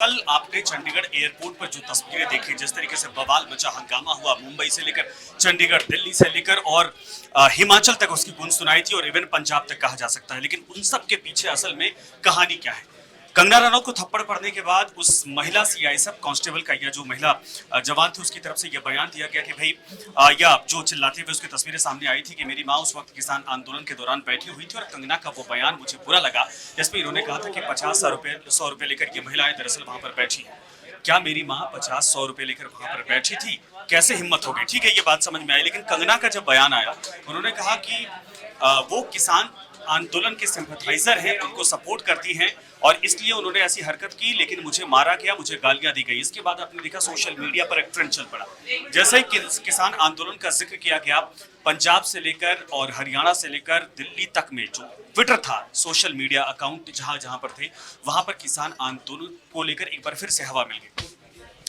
कल आपने चंडीगढ़ एयरपोर्ट पर जो तस्वीरें देखी, जिस तरीके से बवाल मचा, हंगामा हुआ, मुंबई से लेकर चंडीगढ़, दिल्ली से लेकर और हिमाचल तक उसकी गूंज सुनाई थी और इवन पंजाब तक कहा जा सकता है। लेकिन उन सब के पीछे असल में कहानी क्या है? कंगना रनौत को थप्पड़ पड़ने के बाद उस महिला सीआईएसएफ कांस्टेबल का, या जो महिला जवान थी, उसकी तरफ से यह बयान दिया गया कि भाई या जो चिल्लाते हुए उसकी तस्वीरें सामने आई थी कि मेरी माँ उस वक्त किसान आंदोलन के दौरान बैठी हुई थी और कंगना का वो बयान मुझे बुरा लगा, जिसमें इन्होंने कहा था कि 50-100 रुपए लेकर ये महिलाएं दरअसल वहां पर बैठी है। क्या मेरी माँ 50-100 रुपए लेकर वहां पर बैठी थी? कैसे हिम्मत हो गई? ठीक है, ये बात समझ में आई, लेकिन कंगना का जब बयान आया, उन्होंने कहा कि वो किसान आंदोलन के सिंपैथाइजर हैं, उनको सपोर्ट करती हैं और इसलिए उन्होंने ऐसी हरकत की, लेकिन मुझे मारा गया, मुझे गालियां दी गई। इसके बाद आपने देखा सोशल मीडिया पर एक ट्रेंड चल पड़ा। जैसे ही किसान आंदोलन का जिक्र किया गया, पंजाब से लेकर और हरियाणा से लेकर दिल्ली तक में जो ट्विटर था, सोशल मीडिया अकाउंट जहां जहां पर थे, वहां पर किसान आंदोलन को लेकर एक बार फिर से हवा मिल गई।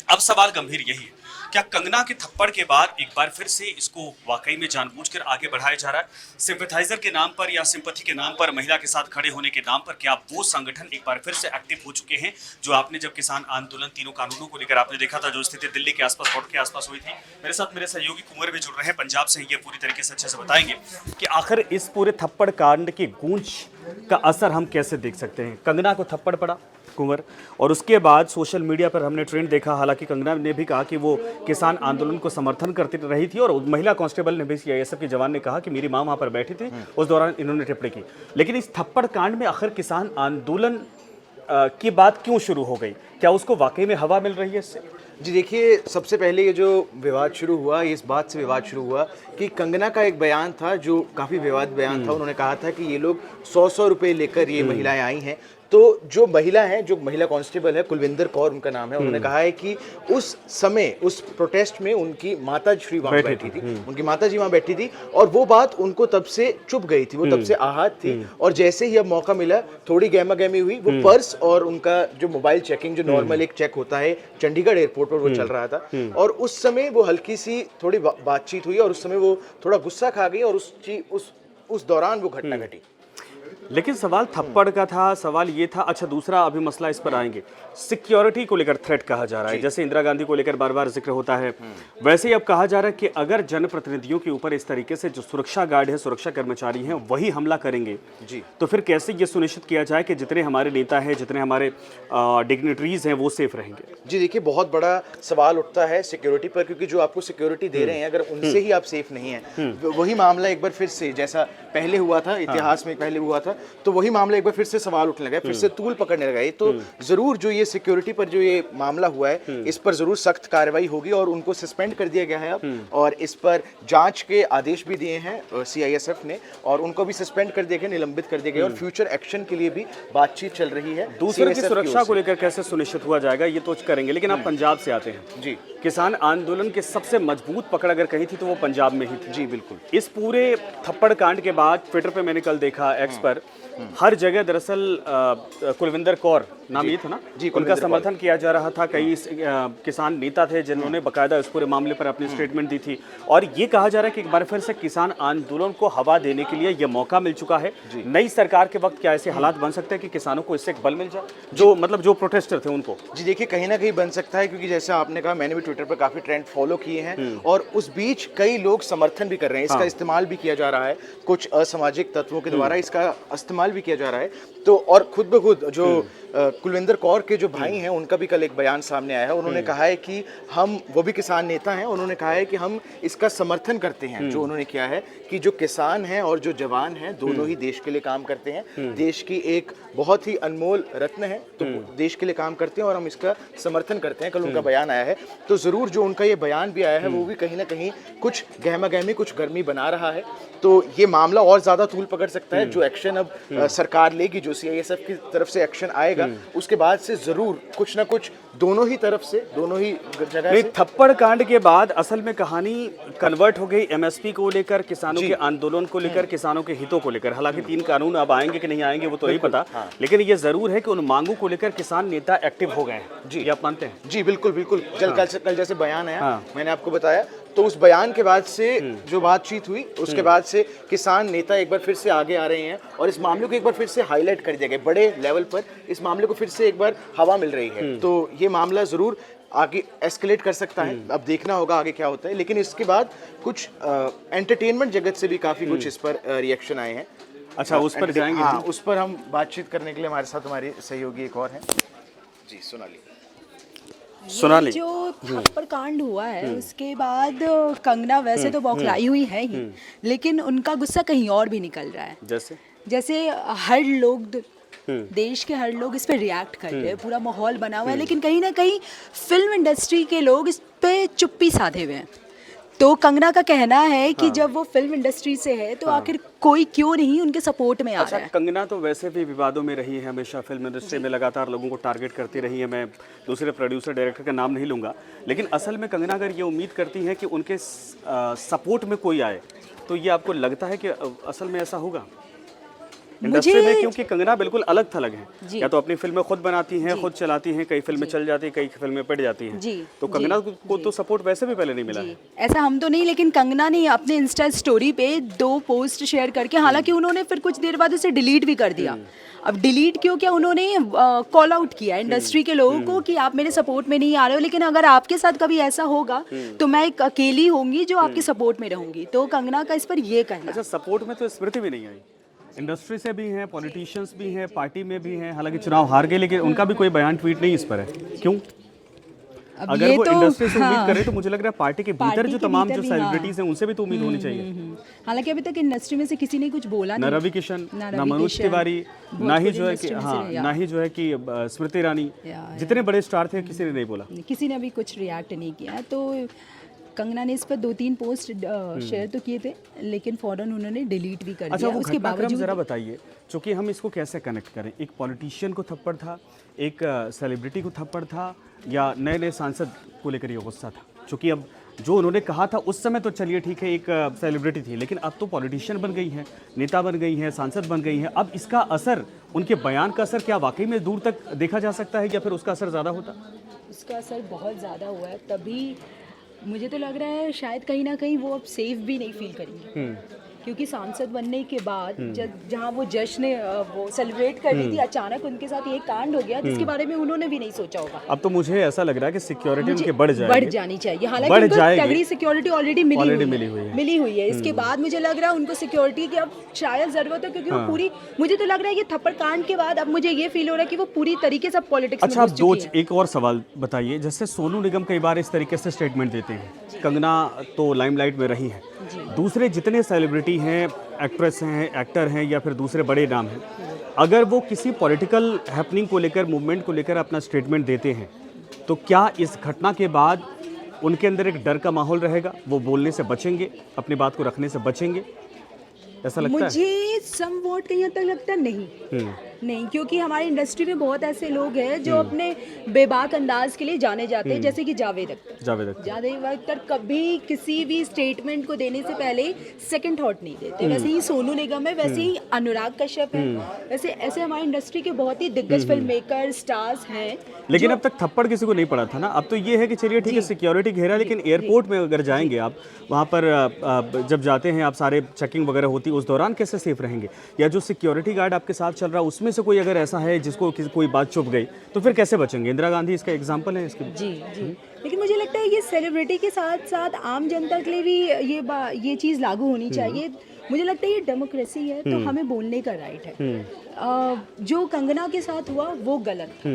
अब सवाल गंभीर यही है, क्या कंगना के थप्पड़ के बाद एक बार फिर से इसको वाकई में जानबूझकर आगे बढ़ाया जा रहा है? सिंपैथाइजर के नाम पर या सिंपैथी के नाम पर, महिला के साथ खड़े होने के नाम पर, क्या वो संगठन एक बार फिर से एक्टिव हो चुके हैं जो आपने जब किसान आंदोलन, तीनों कानूनों को लेकर आपने देखा था, जो स्थिति दिल्ली के आसपास, बॉर्डर के आसपास हुई थी? मेरे साथ मेरे सहयोगी कुंवर भी जुड़ रहे हैं पंजाब से, ये पूरी तरीके से अच्छे से बताएंगे कि आखिर इस पूरे थप्पड़ कांड की गूंज का असर हम कैसे देख सकते हैं। कंगना को थप्पड़ पड़ा कुंवर, और उसके बाद सोशल मीडिया पर हमने ट्रेंड देखा। हालांकि कंगना ने भी कहा कि वो किसान आंदोलन को समर्थन करती रही थी और महिला कांस्टेबल ने भी, सीआईएसएफ के जवान ने कहा कि मेरी मां वहां पर बैठी थी, उस दौरान इन्होंने टिप्पणी की। लेकिन इस थप्पड़ कांड में आखिर किसान आंदोलन की बात क्यों शुरू हो गई? क्या उसको वाकई में हवा मिल रही है इससे? जी देखिए, सबसे पहले ये जो विवाद शुरू हुआ, इस बात से विवाद शुरू हुआ कि कंगना का एक बयान था जो काफ़ी विवाद बयान था। उन्होंने कहा था कि ये लोग 100-100 रुपये लेकर ये महिलाएं आई हैं। तो जो महिला है, जो महिला कांस्टेबल है, कुलविंदर कौर उनका नाम है, उन्होंने कहा है कि उस समय, उस प्रोटेस्ट में उनकी माता श्री वहाँ बैठी थी, उनकी माता जी वहाँ बैठी थी और वो बात उनको तब से चुभ गई थी, वो तब से आहत थी। और जैसे ही अब मौका मिला, थोड़ी गहमा गहमी हुई, वो पर्स और उनका जो मोबाइल चेकिंग, जो नॉर्मल एक चेक होता है चंडीगढ़ एयरपोर्ट पर, वो चल रहा था और उस समय वो हल्की सी थोड़ी बातचीत हुई और उस समय वो थोड़ा गुस्सा खा गई और उस दौरान वो घटना घटी। लेकिन सवाल थप्पड़ का था, सवाल ये था। अच्छा, दूसरा अभी मसला, इस पर आएंगे, सिक्योरिटी को लेकर थ्रेट कहा जा रहा है। जैसे इंदिरा गांधी को लेकर बार बार जिक्र होता है, वैसे ही अब कहा जा रहा है कि अगर जनप्रतिनिधियों के ऊपर इस तरीके से जो सुरक्षा गार्ड है, सुरक्षा कर्मचारी हैं, वही हमला करेंगे जी, तो फिर कैसे ये सुनिश्चित किया जाए कि जितने हमारे नेता हैं, जितने हमारे डिग्निटरीज हैं, वो सेफ रहेंगे? जी देखिए, बहुत बड़ा सवाल उठता है सिक्योरिटी पर, क्योंकि जो आपको सिक्योरिटी दे रहे हैं, अगर उनसे ही आप सेफ नहीं हैं, वही मामला एक बार फिर से, जैसा पहले हुआ था, इतिहास में पहले हुआ था, तो वही मामला एक बार फिर से सवाल उठने लगा, फिर से तूल पकड़ने लगा। तो जरूर जो ये सिक्योरिटी पर जो ये मामला हुआ है, इस पर जरूर सख्त कार्रवाई होगी और उनको सस्पेंड कर दिया गया है अब, और इस पर जांच के आदेश भी दिए हैं सीआईएसएफ ने, और उनको भी सस्पेंड कर दिया गया, निलंबित कर दिया गया, और फ्यूचर एक्शन के लिए भी बातचीत चल रही है। दूसरे की सुरक्षा को लेकर कैसे सुनिश्चित हुआ जाएगा, ये तो करेंगे। लेकिन आप पंजाब से आते हैं जी, किसान आंदोलन के सबसे मजबूत पकड़ अगर कही थी तो वो पंजाब में ही थी। जी बिल्कुल। इस पूरे थप्पड़ कांड के बाद ट्विटर पे मैंने कल देखा, एक्स पर हर जगह दरअसल कुलविंदर कौर नाम ये था ना जी, उनका समर्थन किया जा रहा था। कई किसान नेता थे जिन्होंने बकायदा इस पूरे मामले पर अपनी स्टेटमेंट दी थी, और ये कहा जा रहा है कि एक बार फिर से किसान आंदोलन को हवा देने के लिए ये मौका मिल चुका है। नई सरकार के वक्त क्या ऐसे हालात बन सकते हैं कि किसानों को इससे एक बल मिल जाए, जो मतलब जो प्रोटेस्टर थे उनको? जी देखिए, कहीं ना कहीं बन सकता है, क्योंकि जैसा आपने कहा, मैंने भी ट्विटर पर काफी ट्रेंड फॉलो किए हैं और उस बीच कई लोग समर्थन भी कर रहे हैं, इसका इस्तेमाल भी किया जा रहा है, कुछ असामाजिक तत्वों के द्वारा इसका इस्तेमाल भी किया जा रहा है। तो और खुद ब खुद जो कुलविंदर कौर के जो भाई हैं, उनका भी कल एक बयान सामने आया है। उन्होंने कहा है कि हम, वो भी किसान नेता हैं, उन्होंने कहा है कि हम इसका समर्थन करते हैं। जो उन्होंने किया है कि जो किसान हैं और जो जवान हैं, दोनों ही देश के लिए काम करते हैं, देश की एक बहुत ही अनमोल रत्न है, तो देश के लिए काम करते हैं और हम इसका समर्थन करते हैं। कल उनका बयान आया है, तो जरूर जो उनका ये बयान भी आया है, वो भी कहीं ना कहीं कुछ गहमा गहमी, कुछ गर्मी बना रहा है। तो ये मामला और ज्यादा तूल पकड़ सकता है। जो एक्शन अब सरकार लेगी, जो सीआईएसएफ की तरफ से एक्शन आएगा, उसके बाद से जरूर कुछ ना कुछ दोनों ही तरफ से, दोनों ही जगह से। थप्पड़ कांड के बाद असल में कहानी कन्वर्ट हो गई एमएसपी को लेकर, किसानों के आंदोलन को लेकर, किसानों के हितों को लेकर। हालांकि 3 कानून अब आएंगे कि नहीं आएंगे वो तो नहीं पता, लेकिन ये जरूर है कि उन मांगों को लेकर किसान नेता एक्टिव हो गए हैं। जी, ये आप मानते हैं? जी बिल्कुल बिल्कुल। कल जैसे बयान आया, मैंने आपको बताया, तो उस बयान के बाद से जो बातचीत हुई उसके बाद से किसान नेता एक बार फिर से आगे आ रहे हैं और इस मामले को एक बार फिर से हाईलाइट कर दिया गया, बड़े लेवल पर इस मामले को फिर से एक बार हवा मिल रही है। तो ये मामला ज़रूर आगे एस्केलेट कर सकता है, अब देखना होगा आगे क्या होता है। लेकिन इसके बाद कुछ एंटरटेनमेंट जगत से भी काफ़ी कुछ इस पर रिएक्शन आए हैं। अच्छा, उस पर जाएंगे। हाँ, उस पर हम बातचीत करने के लिए हमारे साथ हमारी सहयोगी एक और हैं जी, ये जो थप्पड़ कांड हुआ है उसके बाद कंगना वैसे तो बौखलाई हुई है ही, लेकिन उनका गुस्सा कहीं और भी निकल रहा है। जैसे हर लोग देश के हर लोग इस पे रिएक्ट कर रहे हैं, पूरा माहौल बना हुआ है, लेकिन कहीं ना कहीं फिल्म इंडस्ट्री के लोग इस पे चुप्पी साधे हुए हैं। तो कंगना का कहना है कि जब वो फिल्म इंडस्ट्री से है तो आखिर कोई क्यों नहीं उनके सपोर्ट में आ रहा है। कंगना तो वैसे भी विवादों में रही है हमेशा, फिल्म इंडस्ट्री में लगातार लोगों को टारगेट करती रही है। मैं दूसरे प्रोड्यूसर डायरेक्टर का नाम नहीं लूँगा, लेकिन असल में कंगना अगर ये उम्मीद करती है कि उनके सपोर्ट में कोई आए, तो ये आपको लगता है कि असल में ऐसा होगा इंडस्ट्री में? क्योंकि कंगना बिल्कुल अलग थलग है, या तो अपनी फिल्में खुद बनाती हैं, खुद चलाती हैं, कई फिल्में चल जाती हैं, कई फिल्में पिट जाती हैं। तो कंगना को तो सपोर्ट वैसे भी पहले नहीं मिला है। ऐसा हम तो नहीं, लेकिन कंगना ने अपने इंस्टा स्टोरी पे 2 पोस्ट शेयर करके, हालांकि उन्होंने फिर कुछ देर बाद उसे डिलीट भी कर दिया। अब डिलीट क्यों किया, उन्होंने कॉल आउट किया इंडस्ट्री के लोगों को कि आप मेरे सपोर्ट में नहीं आ रहे हो, लेकिन अगर आपके साथ कभी ऐसा होगा तो मैं एक अकेली होंगी जो आपके सपोर्ट में रहूंगी। तो कंगना का इस पर ये कहना। अच्छा, सपोर्ट में तो स्मृति भी नहीं आई, इंडस्ट्री से भी हैं, पॉलिटिशियंस भी हैं, पार्टी में भी हैं, हालांकि चुनाव हार गए, लेकिन उनका भी कोई बयान ट्वीट नहीं इस पर है। क्यों? अगर वो इंडस्ट्री से उम्मीद करे तो मुझे लग रहा है पार्टी के भीतर जो तमाम जो सेलिब्रिटीज हैं उनसे भी तो उम्मीद होनी चाहिए। हालांकि अभी तक इंडस्ट्री में से किसी ने कुछ बोला नहीं, ना रवि किशन, ना मनोज तिवारी, ना ही जो है कि ना ही जो है कि स्मृति ईरानी, जितने बड़े स्टार थे किसी ने नहीं बोला, किसी ने अभी कुछ रिएक्ट नहीं किया। तो कंगना ने इस पर 2-3 पोस्ट शेयर तो किए थे, लेकिन फौरन उन्होंने डिलीट भी कर दिया। उसके बावजूद जरा बताइए, क्योंकि हम इसको कैसे कनेक्ट करें? एक पॉलिटिशियन को थप्पड़ था, एक सेलिब्रिटी को थप्पड़ था, या नए नए सांसद को लेकर ये गुस्सा था? क्योंकि अब जो उन्होंने कहा था उस समय तो चलिए ठीक है, एक सेलिब्रिटी थी, लेकिन अब तो पॉलिटिशियन बन गई हैं, नेता बन गई हैं, सांसद बन गई हैं। अब इसका असर, उनके बयान का असर क्या वाकई में दूर तक देखा जा सकता है, या फिर उसका असर ज़्यादा होता? उसका असर बहुत ज़्यादा हुआ है, तभी मुझे तो लग रहा है शायद कहीं ना कहीं वो अब सेफ भी नहीं फील करेंगे, क्योंकि सांसद बनने के बाद जहाँ वो जश्न वो सेलिब्रेट कर रही थी, अचानक उनके साथ ये कांड हो गया जिसके बारे में उन्होंने भी नहीं सोचा होगा। अब तो मुझे ऐसा लग रहा है कि सिक्योरिटी उनके बढ़ जानी चाहिए, हालांकि उनको तगड़ी सिक्योरिटी ऑलरेडी मिली हुई है। इसके बाद मुझे लग रहा है उनको सिक्योरिटी की अब शायद जरूरत है, क्योंकि वो पूरी, मुझे तो लग रहा है ये थप्पड़ कांड के बाद अब मुझे ये फील हो रहा है कि वो पूरी तरीके से पॉलिटिक्स में घुस चुकी है। एक और सवाल बताइए, जैसे सोनू निगम कई बार इस तरीके से स्टेटमेंट देते हैं, कंगना तो लाइमलाइट में रही है, दूसरे जितने सेलिब्रिटी हैं, एक्ट्रेस हैं, एक्टर हैं, या फिर दूसरे बड़े नाम हैं, अगर वो किसी पॉलिटिकल हैपनिंग को लेकर, मूवमेंट को लेकर अपना स्टेटमेंट देते हैं, तो क्या इस घटना के बाद उनके अंदर एक डर का माहौल रहेगा? वो बोलने से बचेंगे, अपनी बात को रखने से बचेंगे, ऐसा लगता है? मुझे समवॉट कहीं हद तक लगता नहीं, क्योंकि हमारी इंडस्ट्री में बहुत ऐसे लोग हैं जो अपने बेबाक अंदाज के लिए जाने जाते हैं, जैसे कि जावेद अख्तर कभी किसी भी स्टेटमेंट को देने से पहले सेकंड थॉट नहीं देते। वैसे ही सोनू निगम है, वैसे ही अनुराग कश्यप है, वैसे ऐसे हमारी इंडस्ट्री के बहुत ही दिग्गज फिल्म मेकर स्टार्स हैं। लेकिन अब तक थप्पड़ किसी को नहीं पड़ा था ना, अब तो ये है कि चलिए ठीक है सिक्योरिटी घेरा, लेकिन एयरपोर्ट में अगर जाएंगे आप, वहाँ पर जब जाते हैं आप, सारे चेकिंग वगैरह होती है, उस दौरान कैसे सेफ रहेंगे? या जो सिक्योरिटी गार्ड आपके साथ चल रहा है उसमें से कोई अगर ऐसा है जिसको कोई बात चुप गई, तो फिर कैसे बचेंगे? इंदिरा गांधी इसका एग्जाम्पल है इसके। जी। लेकिन मुझे लगता है ये सेलिब्रिटी के साथ साथ आम जनता के लिए भी ये चीज़ लागू होनी चाहिए। मुझे लगता है ये डेमोक्रेसी है, तो हमें बोलने का राइट है। जो कंगना के साथ हुआ वो गलत था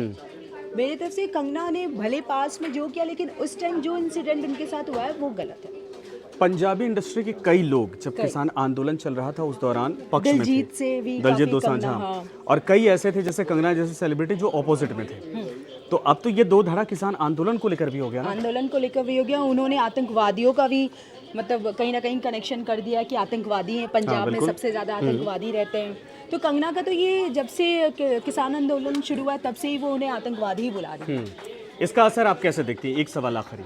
मेरी तरफ से। कंगना ने भले पास में जो किया, लेकिन उस टाइम जो इंसिडेंट उनके साथ हुआ है वो गलत है। पंजाबी इंडस्ट्री के कई लोग, जब किसान आंदोलन चल रहा था उस दौरान पक्ष में थे, दलजीत दोसांझ, और कई ऐसे थे जैसे कंगना जैसे सेलिब्रिटी जो ऑपोजिट में थे। तो अब तो ये दो धड़ा किसान आंदोलन को लेकर भी हो गया ना? आंदोलन को लेकर भी हो गया। उन्होंने आतंकवादियों का भी मतलब कहीं ना कहीं कनेक्शन कर दिया कि आतंकवादी हैं, पंजाब में सबसे ज़्यादा आतंकवादी रहते हैं। तो कंगना का तो ये जब से किसान आंदोलन शुरू हुआ तब से ही वो उन्हें आतंकवादी ही बुला रही है। इसका असर आप कैसे देखती हैं? एक सवाल आखिरी,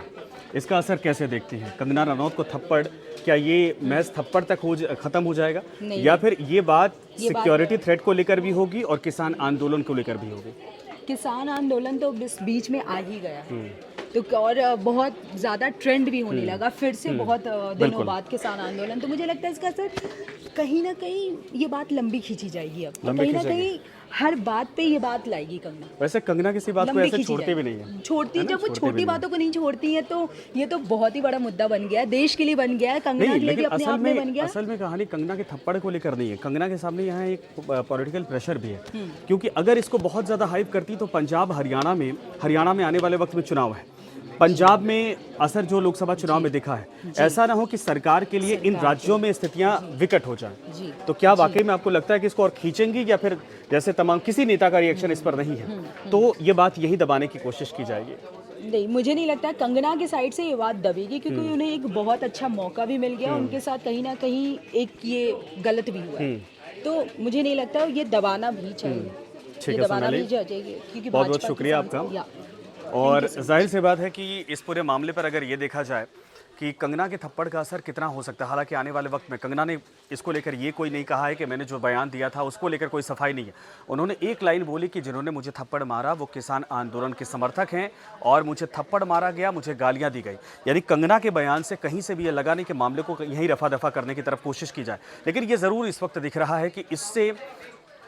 इसका असर कैसे देखती हैं? कंगना रनौत को थप्पड़, क्या ये महज थप्पड़ तक खत्म हो जाएगा, या फिर ये बात सिक्योरिटी थ्रेट को लेकर भी होगी और किसान आंदोलन को लेकर भी होगी? किसान आंदोलन तो बीच में आ ही गया है। तो और बहुत ज़्यादा ट्रेंड भी होने लगा फिर से बहुत दिनों बाद किसान आंदोलन। तो मुझे लगता है इसका असर कहीं ना कहीं ये बात लंबी खींची जाएगी अब, कहीं ना कहीं हर बात पे ये बात लाएगी कंगना। वैसे कंगना किसी बात को लंबी ऐसे खींची छोड़ती भी जाएगी। नहीं है, छोड़ती, जब वो छोटी बातों को नहीं छोड़ती है तो ये तो बहुत ही बड़ा मुद्दा बन गया है, देश के लिए बन गया है, कंगना नहीं के लिए भी लेकिन अपने आप में बन गया। असल में कहानी कंगना के थप्पड़ को लेकर नहीं है, कंगना के सामने यहाँ एक पॉलिटिकल प्रेशर भी है, क्योंकि अगर इसको बहुत ज़्यादा हाइप करती तो पंजाब हरियाणा में आने वाले वक्त में चुनाव है, पंजाब में असर जो लोकसभा चुनाव में दिखा है, ऐसा ना हो कि सरकार के लिए इन राज्यों में स्थितियां विकट हो जाएं। तो क्या वाकई में आपको लगता है कि इसको और खींचेंगी, या फिर जैसे तमाम किसी नेता का रिएक्शन इस पर नहीं है तो ये बात यही दबाने की कोशिश की जाएगी? नहीं, मुझे नहीं लगता कंगना के साइड से ये बात दबेगी, क्योंकि उन्हें एक बहुत अच्छा मौका भी मिल गया, उनके साथ कहीं ना कहीं एक ये गलत भी हुआ है, तो मुझे नहीं लगता ये दबाना भी चाहिए, ये दबाना भी चाहिए, क्योंकि बहुत बहुत शुक्रिया आपका। और जाहिर सी बात है कि इस पूरे मामले पर अगर ये देखा जाए कि कंगना के थप्पड़ का असर कितना हो सकता है, हालांकि आने वाले वक्त में कंगना ने इसको लेकर ये कोई नहीं कहा है कि मैंने जो बयान दिया था उसको लेकर कोई सफाई नहीं है। उन्होंने एक लाइन बोली कि जिन्होंने मुझे थप्पड़ मारा वो किसान आंदोलन के समर्थक हैं और मुझे थप्पड़ मारा गया, मुझे गालियां दी गई। यानी कंगना के बयान से कहीं से भी ये लगा नहीं कि मामले को यहीं रफा दफा करने की तरफ कोशिश की जाए, लेकिन ये ज़रूर इस वक्त दिख रहा है कि इससे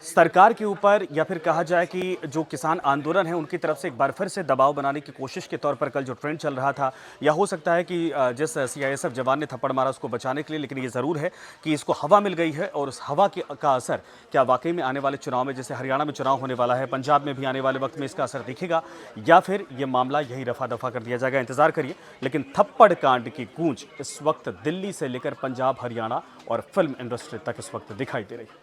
सरकार के ऊपर, या फिर कहा जाए कि जो किसान आंदोलन है उनकी तरफ से एक बार फिर से दबाव बनाने की कोशिश के तौर पर कल जो ट्रेंड चल रहा था, या हो सकता है कि जिस सीआईएसएफ जवान ने थप्पड़ मारा उसको बचाने के लिए, लेकिन ये ज़रूर है कि इसको हवा मिल गई है, और उस हवा का असर क्या वाकई में आने वाले चुनाव में, जैसे हरियाणा में चुनाव होने वाला है, पंजाब में भी आने वाले वक्त में इसका असर दिखेगा, या फिर ये मामला यही रफा दफा कर दिया जाएगा, इंतजार करिए। लेकिन थप्पड़ कांड की गूंज इस वक्त दिल्ली से लेकर पंजाब, हरियाणा और फिल्म इंडस्ट्री तक इस वक्त दिखाई दे रही है।